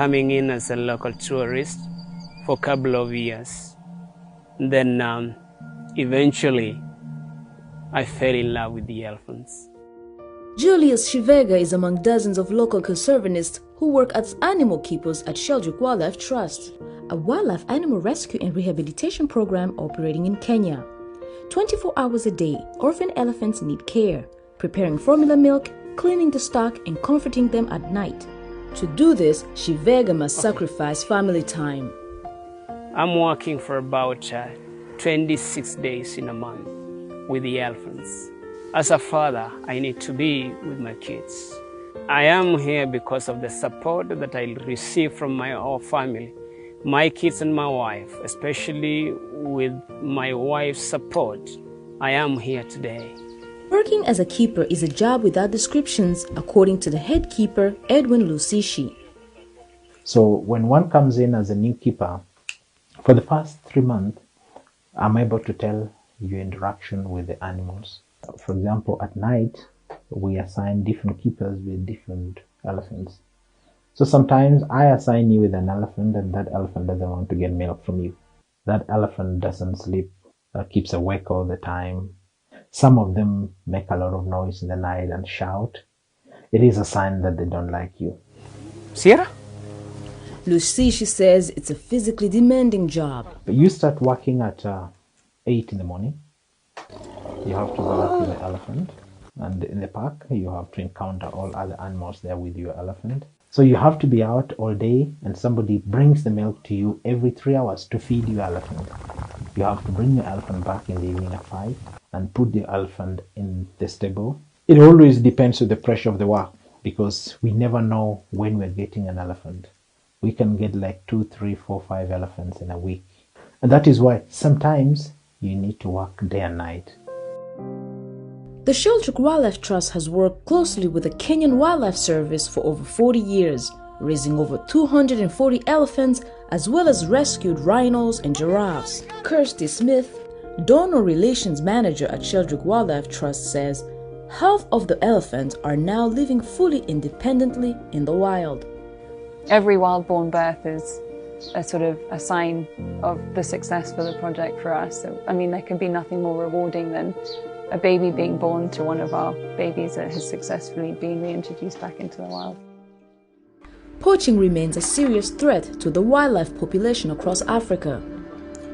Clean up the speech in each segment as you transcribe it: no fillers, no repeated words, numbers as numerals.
Coming in as a local tourist for a couple of years. Then eventually I fell in love with the elephants. Julius Shivega is among dozens of local conservationists who work as animal keepers at Sheldrick Wildlife Trust, a wildlife animal rescue and rehabilitation program operating in Kenya. 24 hours a day, orphan elephants need care, preparing formula milk, cleaning the stock, and comforting them at night. To do this, Shivega must sacrifice family time. I'm working for about 26 days in a month with the elephants. As a father, I need to be with my kids. I am here because of the support that I receive from my whole family, my kids and my wife, especially with my wife's support. I am here today. Working as a keeper is a job without descriptions, according to the head keeper, Edwin Lusishi. So when one comes in as a new keeper, for the first 3 months, I'm able to tell your interaction with the animals. For example, at night, we assign different keepers with different elephants. So sometimes I assign you with an elephant and that elephant doesn't want to get milk from you. That elephant doesn't sleep, keeps awake all the time. Some of them make a lot of noise in the night and shout. It is a sign that they don't like you. Sierra? Lusishi says it's a physically demanding job. You start working at 8 in the morning. You have to go out with the elephant, and in the park you have to encounter all other animals there with your elephant. So you have to be out all day, and somebody brings the milk to you every 3 hours to feed your elephant. You have to bring your elephant back in the evening at 5 and put the elephant in the stable. It always depends on the pressure of the work, because we never know when we're getting an elephant. We can get like 2, 3, 4, 5 elephants in a week. And that is why sometimes you need to work day and night. The Sheldrick Wildlife Trust has worked closely with the Kenyan Wildlife Service for over 40 years, raising over 240 elephants as well as rescued rhinos and giraffes. Kirsty Smith, Donor Relations Manager at Sheldrick Wildlife Trust, says half of the elephants are now living fully independently in the wild. Every wild-born birth is a sort of a sign of the success for the project for us. I mean, there can be nothing more rewarding than a baby being born to one of our babies that has successfully been reintroduced back into the wild. Poaching remains a serious threat to the wildlife population across Africa.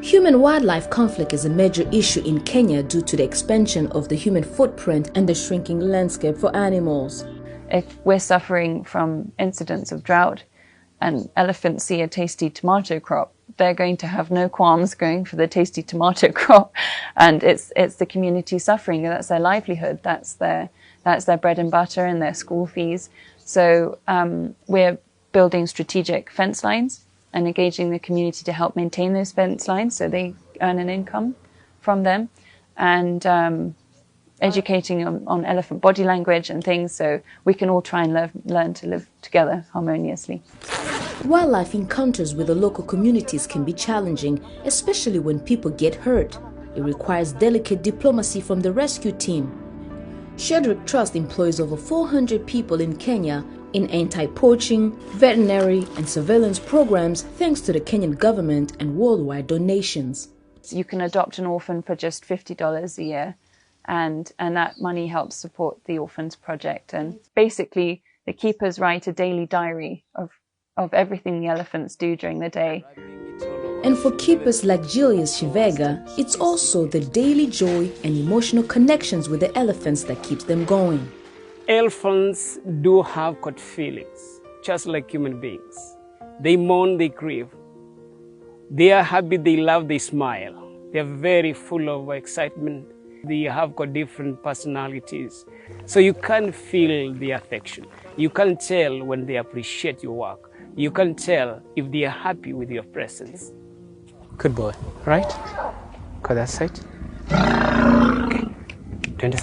Human-wildlife conflict is a major issue in Kenya due to the expansion of the human footprint and the shrinking landscape for animals. If we're suffering from incidents of drought and elephants see a tasty tomato crop, they're going to have no qualms going for the tasty tomato crop, and it's the community suffering. That's their livelihood. That's their bread and butter and their school fees. So we're building strategic fence lines and engaging the community to help maintain those fence lines so they earn an income from them, and educating on elephant body language and things so we can all try and learn to live together harmoniously. Wildlife encounters with the local communities can be challenging, especially when people get hurt. It requires delicate diplomacy from the rescue team. Sheldrick Trust employs over 400 people in Kenya in anti-poaching, veterinary, and surveillance programs thanks to the Kenyan government and worldwide donations. You can adopt an orphan for just $50 a year, and that money helps support the Orphans Project. And basically, the keepers write a daily diary of everything the elephants do during the day. And for keepers like Julius Shivega, it's also the daily joy and emotional connections with the elephants that keeps them going. Elephants do have good feelings, just like human beings. They mourn, they grieve. They are happy, they love, they smile. They are very full of excitement. They have got different personalities. So you can feel the affection. You can tell when they appreciate your work. You can tell if they are happy with your presence. Good boy, right? Got that side? Okay. 20.